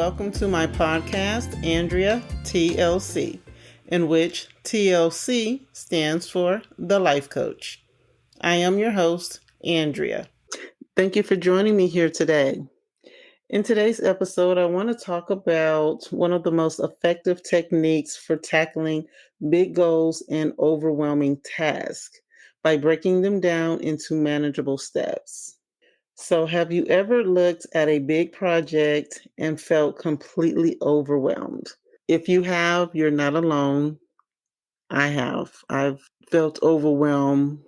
welcome to my podcast, Andrea TLC, in which TLC stands for The Life Coach. I am your host, Andrea. Thank you for joining me here today. In today's episode, I want to talk about one of the most effective techniques for tackling big goals and overwhelming tasks by breaking them down into manageable steps. So, have you ever looked at a big project and felt completely overwhelmed? If you have, you're not alone. I have. I've felt overwhelmed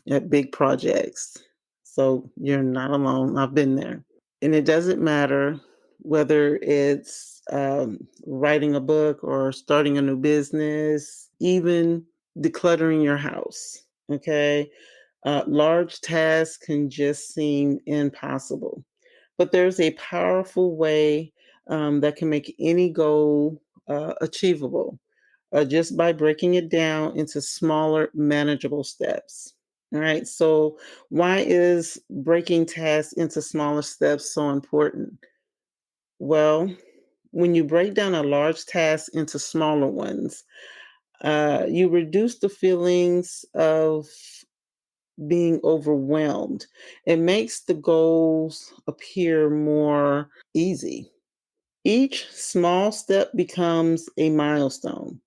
at big projects. So, you're not alone. I've been there. And it doesn't matter whether it's writing a book or starting a new business, even decluttering your house. Okay. Large tasks can just seem impossible, but there's a powerful way that can make any goal achievable just by breaking it down into smaller, manageable steps. All right. So, why is breaking tasks into smaller steps so important? Well, when you break down a large task into smaller ones, you reduce the feelings of being overwhelmed. It makes the goals appear more easy. Each small step becomes a milestone,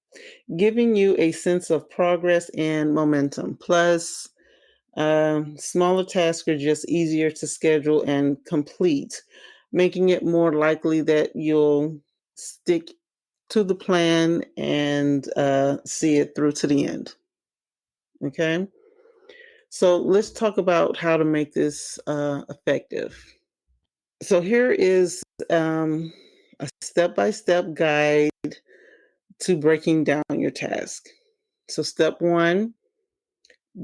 giving you a sense of progress and momentum. Plus, smaller tasks are just easier to schedule and complete, making it more likely that you'll stick to the plan and see it through to the end. Okay. So let's talk about how to make this effective. So here is a step-by-step guide to breaking down your task. So step one,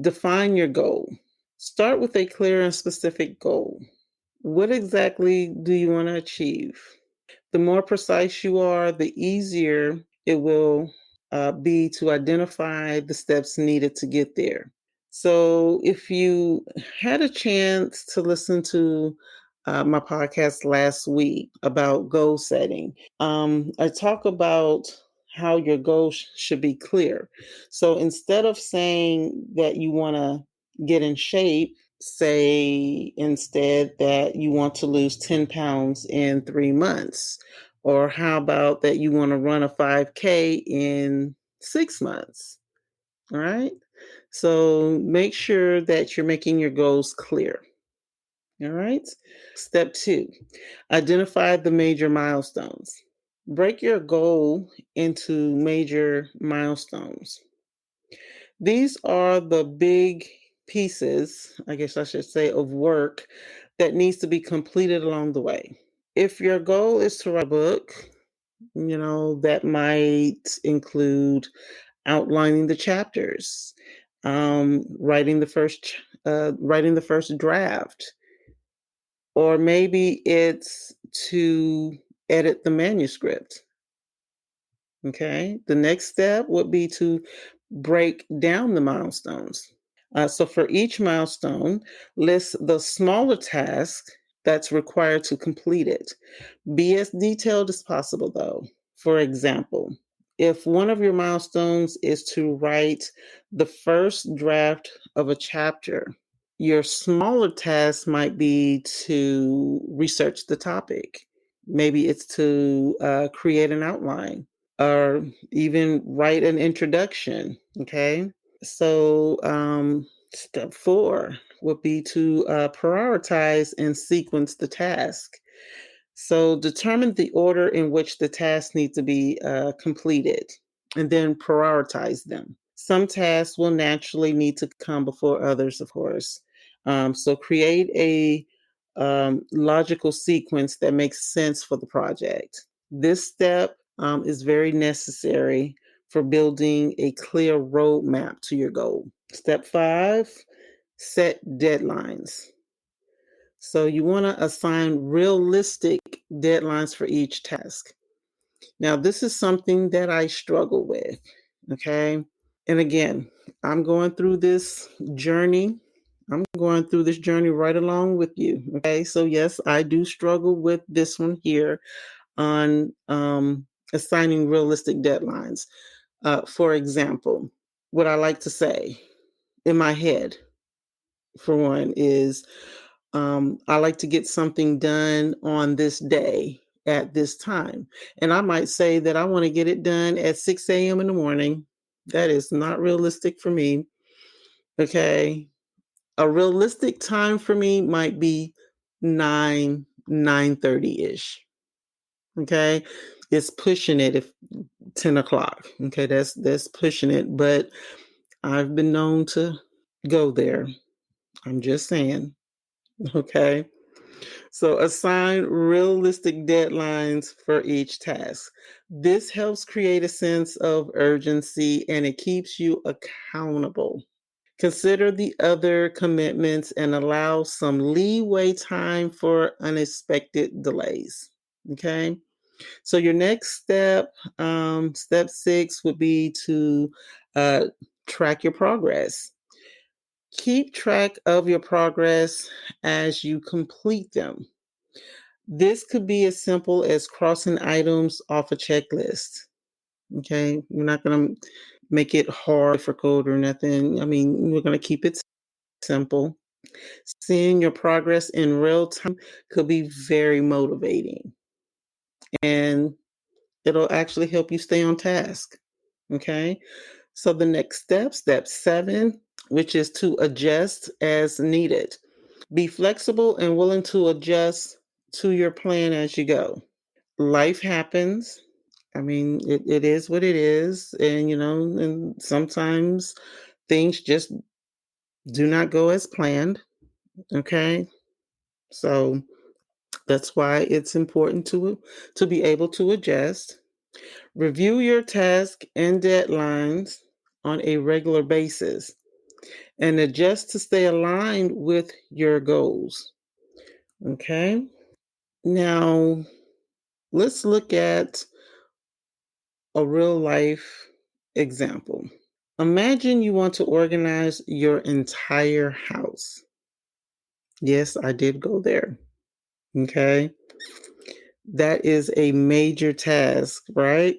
define your goal. Start with a clear and specific goal. What exactly do you want to achieve? The more precise you are, the easier it will be to identify the steps needed to get there. So, if you had a chance to listen to my podcast last week about goal setting, I talk about how your goals should be clear. So, instead of saying that you want to get in shape, say instead that you want to lose 10 pounds in 3 months. Or how about that you want to run a 5K in 6 months? All right. So make sure that you're making your goals clear. All right. Step two, identify the major milestones. Break your goal into major milestones. These are the big pieces, I guess I should say, of work that needs to be completed along the way. If your goal is to write a book, that might include outlining the chapters, writing the first draft, or maybe it's to edit the manuscript. Okay. The next step would be to break down the milestones. So for each milestone, list the smaller task that's required to complete it. Be as detailed as possible, though. For example, if one of your milestones is to write the first draft of a chapter, your smaller task might be to research the topic. Maybe it's to create an outline or even write an introduction. Okay. So, step four would be to prioritize and sequence the task. So, determine the order in which the tasks need to be completed and then prioritize them. Some tasks will naturally need to come before others, of course. So, create a logical sequence that makes sense for the project. This step is very necessary for building a clear roadmap to your goal. Step five, set deadlines. So you want to assign realistic deadlines for each task. Now, this is something that I struggle with. Okay. And again, I'm going through this journey. I'm going through this journey right along with you. Okay. So, yes, I do struggle with this one here. on assigning realistic deadlines. For example, what I like to say in my head, for one, is I like to get something done on this day at this time. And I might say that I want to get it done at 6 a.m. in the morning. That is not realistic for me. Okay. A realistic time for me might be 9:30 ish. Okay. It's pushing it if 10 o'clock. Okay. That's pushing it. But I've been known to go there. I'm just saying. Okay. So assign realistic deadlines for each task. This helps create a sense of urgency and it keeps you accountable. Consider the other commitments and allow some leeway time for unexpected delays. Okay. So your next step, step 6, would be to uh, track your progress. Keep track of your progress as you complete them. This could be as simple as crossing items off a checklist. Okay, we're not going to make it hard, difficult, or nothing. I mean, we're going to keep it simple. Seeing your progress in real time could be very motivating and it'll actually help you stay on task. Okay, so the next step 7, which is to adjust as needed. Be flexible and willing to adjust to your plan as you go. Life happens. I mean, it is what it is. And sometimes things just do not go as planned. Okay. So that's why it's important to be able to adjust. Review your task and deadlines on a regular basis and adjust to stay aligned with your goals. Okay. Now, let's look at a real life example. Imagine you want to organize your entire house. Yes, I did go there. Okay. That is a major task, right?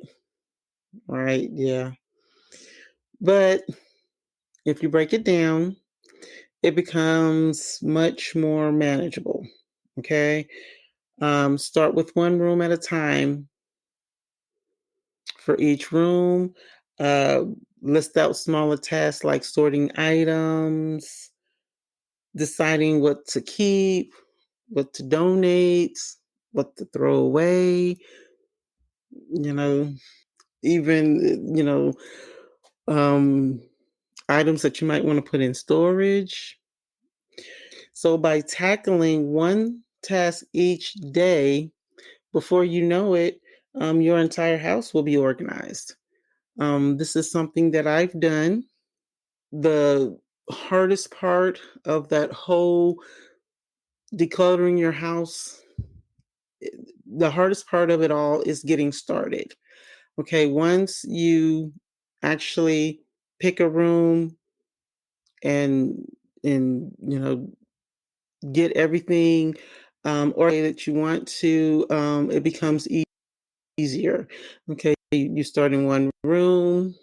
Right. Yeah. But if you break it down, it becomes much more manageable. Okay. Start with one room at a time for each room. Uh, List out smaller tasks like sorting items, deciding what to keep, what to donate, what to throw away, you know, even, um, items that you might want to put in storage. So by tackling one task each day, before you know it, your entire house will be organized. This is something that I've done. The hardest part of that whole decluttering your house, the hardest part of it all is getting started. Okay, once you actually pick a room and get everything or that you want to, it becomes easier. Okay, you start in one room,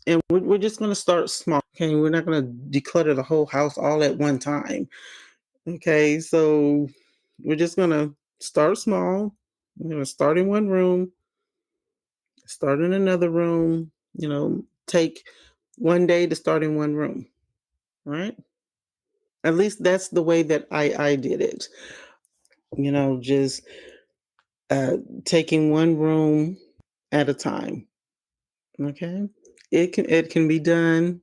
and we're just going to start small. Okay, we're not going to declutter the whole house all at one time. Okay, so we're just going to start small. We're going to start in one room, start in another room, take one day to start in one room, right? At least that's the way that I did it. Just uh, taking one room at a time. Okay, it can be done.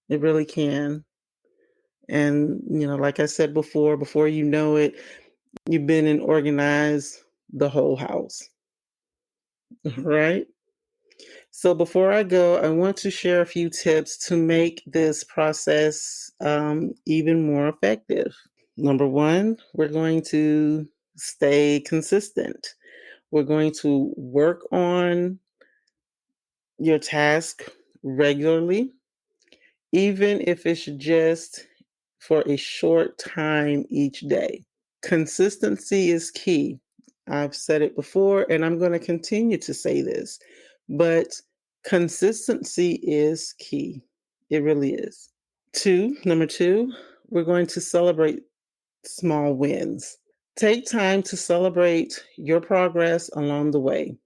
It really can. And like I said before you know it, you've been and organized the whole house, right? So before I go, I want to share a few tips to make this process even more effective. Number one, we're going to stay consistent. We're going to work on your task regularly, even if it's just for a short time each day. Consistency is key. I've said it before, and I'm going to continue to say this, but consistency is key. It really is. Number two, we're going to celebrate small wins. Take time to celebrate your progress along the way.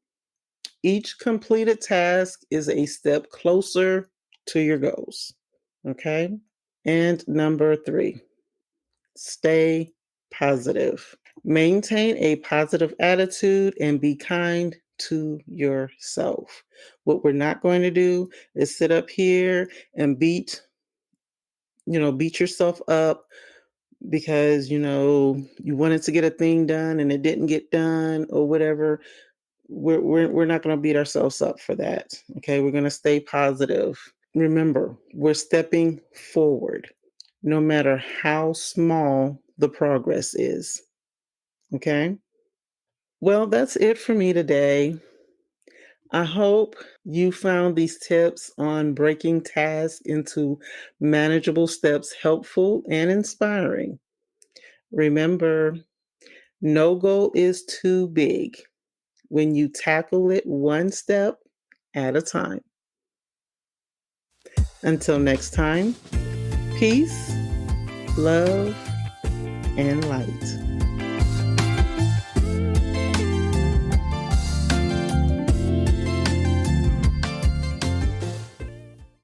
Each completed task is a step closer to your goals. Okay? And number three, stay positive. Maintain a positive attitude and be kind to yourself. What we're not going to do is sit up here and beat yourself up because, you wanted to get a thing done and it didn't get done or whatever. We're not going to beat ourselves up for that. Okay. We're going to stay positive. Remember, we're stepping forward no matter how small the progress is. Okay. Well, that's it for me today. I hope you found these tips on breaking tasks into manageable steps helpful and inspiring. Remember, no goal is too big when you tackle it one step at a time. Until next time, peace, love, and light.